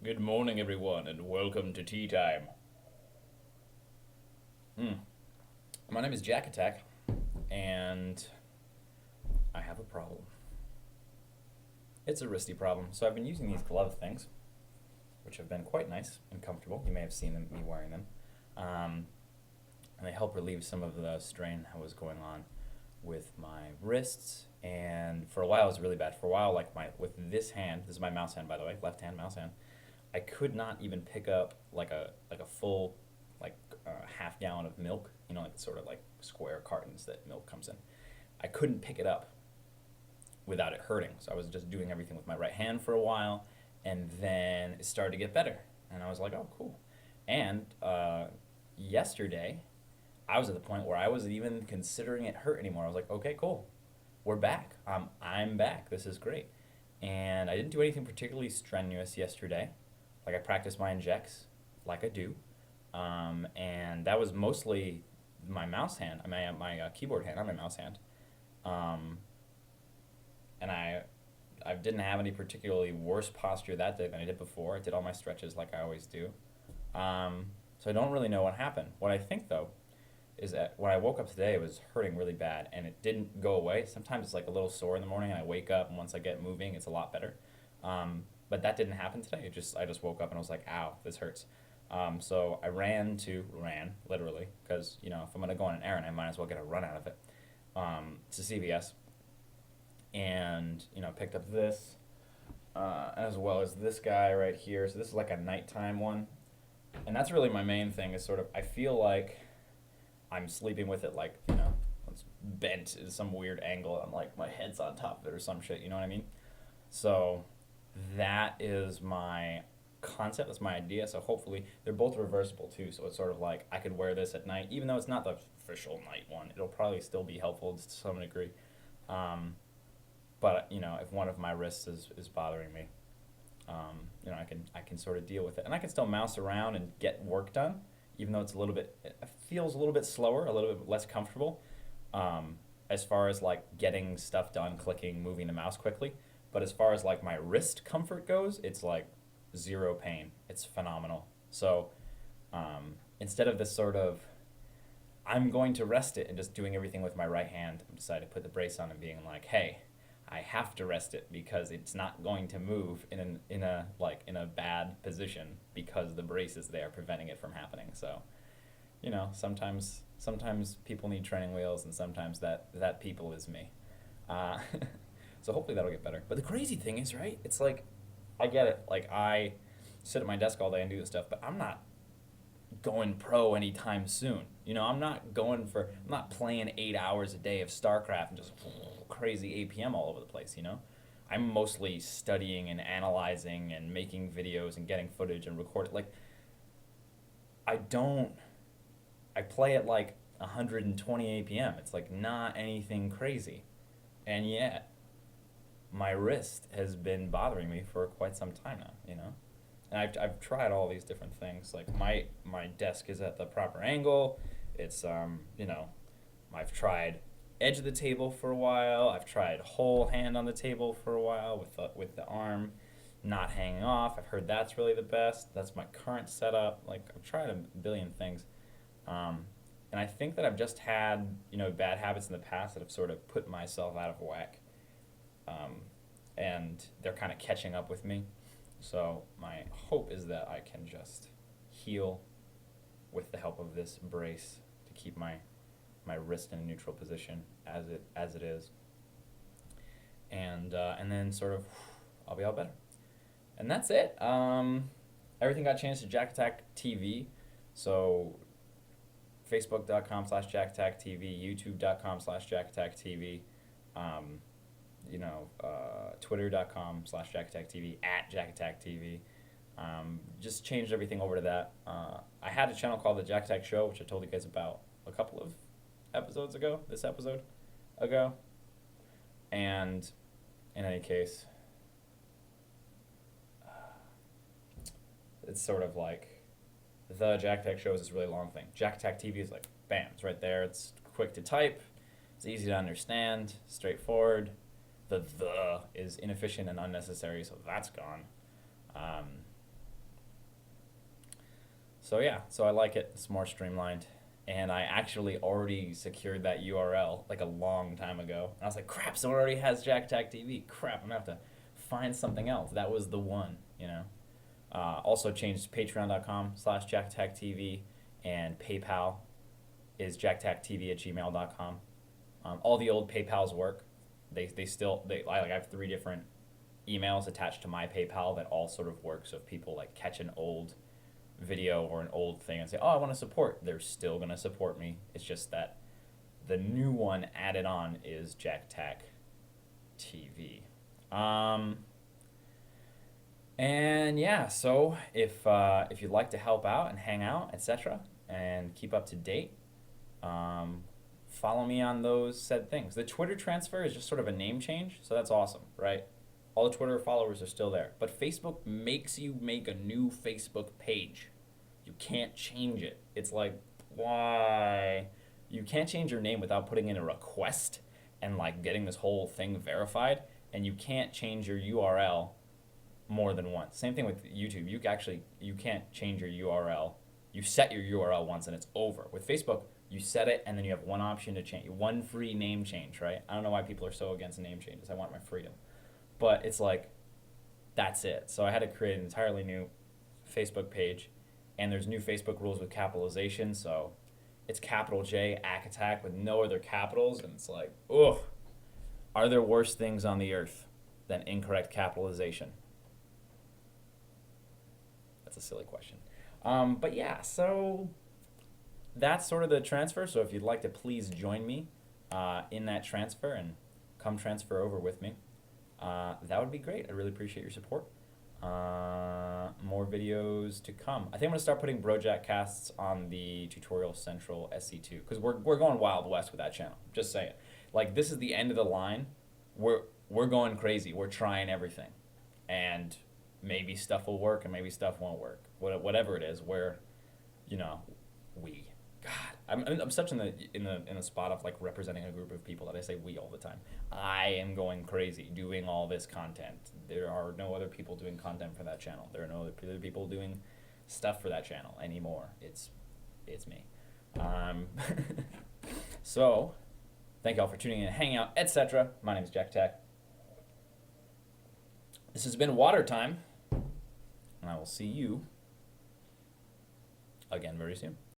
Good morning, everyone, and welcome to tea time. My name is JaKaTaK, and I have a problem. It's a wristy problem. So I've been using these glove things, which have been quite nice and comfortable. You may have seen me wearing them, and they help relieve some of the strain that was going on with my wrists. And for a while, it was really bad. For a while, with this hand, this is my mouse hand, by the way, left hand mouse hand. I could not even pick up like a full half gallon of milk, like sort of like square cartons that milk comes in. I couldn't pick it up without it hurting. So I was just doing everything with my right hand for a while, and then it started to get better. And I was like, oh, cool. And yesterday, I was at the point where I wasn't even considering it hurt anymore. I was like, okay, cool. We're back. I'm back. This is great. And I didn't do anything particularly strenuous yesterday. Like I practiced my injects, like I do. And that was mostly my mouse hand, my keyboard hand, not my mouse hand. Um, and I didn't have any particularly worse posture that day than I did before. I did all my stretches like I always do. So I don't really know what happened. What I think though is that when I woke up today, it was hurting really bad, and it didn't go away. Sometimes it's like a little sore in the morning, and I wake up, and once I get moving, it's a lot better. But that didn't happen today. I just woke up and I was like, ow, this hurts. So I ran literally, because if I'm gonna go on an errand, I might as well get a run out of it. To CVS, and picked up this, as well as this guy right here. So this is like a nighttime one, and that's really my main thing. Is sort of I feel like I'm sleeping with it like it's bent at some weird angle. I'm like my head's on top of it or some shit. You know what I mean? So that is my concept. That's my idea. So hopefully they're both reversible too. So it's sort of like I could wear this at night, even though it's not the official night one. It'll probably still be helpful to some degree. But if one of my wrists is bothering me, I can sort of deal with it, and I can still mouse around and get work done, even though it feels a little bit slower, a little bit less comfortable, as far as like getting stuff done, clicking, moving the mouse quickly. But as far as like my wrist comfort goes, it's like zero pain. It's phenomenal. So instead of this sort of I'm going to rest it and just doing everything with my right hand, I decided to put the brace on and being like, hey, I have to rest it because it's not going to move in a bad position because the brace is there preventing it from happening. So, sometimes people need training wheels, and sometimes that people is me. Uh, so hopefully that'll get better. But the crazy thing is, right? It's like I get it. Like I sit at my desk all day and do this stuff, but I'm not going pro anytime soon. I'm not playing 8 hours a day of StarCraft and just crazy APM all over the place. I'm mostly studying and analyzing and making videos and getting footage and recording. Like, I play at like 120 APM. It's like not anything crazy. And yet, my wrist has been bothering me for quite some time now. And I've tried all these different things. Like my desk is at the proper angle. It's I've tried edge of the table for a while. I've tried whole hand on the table for a while with the arm not hanging off. I've heard that's really the best. That's my current setup. Like I've tried a billion things. And I think that I've just had bad habits in the past that have sort of put myself out of whack. And they're kind of catching up with me. So my hope is that I can just heal with the help of this brace to keep my wrist in a neutral position as it is, and then sort of I'll be all better, and that's it. Everything got changed to JaKaTaKtv, so Facebook.com/JaKaTaKtv, YouTube.com/JaKaTaKtv, Twitter.com/JaKaTaKtv, @JaKaTaKtv. Just changed everything over to that. I had a channel called The JaKaTaK Show, which I told you guys about a couple of episodes ago, this episode ago. And in any case, it's sort of like The JaKaTaK Show is this really long thing. JaKaTaKtv is like, bam, it's right there. It's quick to type. It's easy to understand, straightforward. The is inefficient and unnecessary, so that's gone. So yeah, so I like it. It's more streamlined. And I actually already secured that URL like a long time ago. And I was like, crap, someone already has JaKaTaKtv. Crap, I'm gonna have to find something else. That was the one, you know. Also changed patreon.com/JaKaTaKtv, and PayPal is JaKaTaKtv@gmail.com. All the old PayPals work. I have 3 different emails attached to my PayPal that all sort of work. So if people like catch an old video or an old thing and say, "Oh, I want to support," they're still gonna support me. It's just that the new one added on is JaKaTaKtv. And yeah, so if you'd like to help out and hang out, etc., and keep up to date, follow me on those said things. The Twitter transfer is just sort of a name change, so that's awesome, right? All the Twitter followers are still there. But Facebook makes you make a new Facebook page. You can't change it. It's like, why? You can't change your name without putting in a request and like getting this whole thing verified. And you can't change your URL more than once. Same thing with YouTube. You can't change your URL. You set your URL once and it's over. With Facebook, you set it and then you have one option to change, one free name change, right? I don't know why people are so against name changes. I want my freedom. But it's like, that's it. So I had to create an entirely new Facebook page, and there's new Facebook rules with capitalization. So it's capital J, JaKaTak, with no other capitals, and it's like, ugh. Are there worse things on the earth than incorrect capitalization? That's a silly question. But yeah, so that's sort of the transfer. So if you'd like to please join me in that transfer and come transfer over with me, that would be great. I really appreciate your support. More videos to come. I think I'm gonna start putting Brojack casts on the Tutorial Central SC2 because we're going Wild West with that channel. Just saying, like, this is the end of the line. We're going crazy. We're trying everything, and maybe stuff will work and maybe stuff won't work. Whatever it is, I'm such in the spot of like representing a group of people that I say we all the time. I am going crazy doing all this content. There are no other people doing content for that channel. There are no other people doing stuff for that channel anymore. It's me. So thank y'all for tuning in and hanging out, etc. My name is JaKaTak. This has been Water Time, and I will see you again very soon.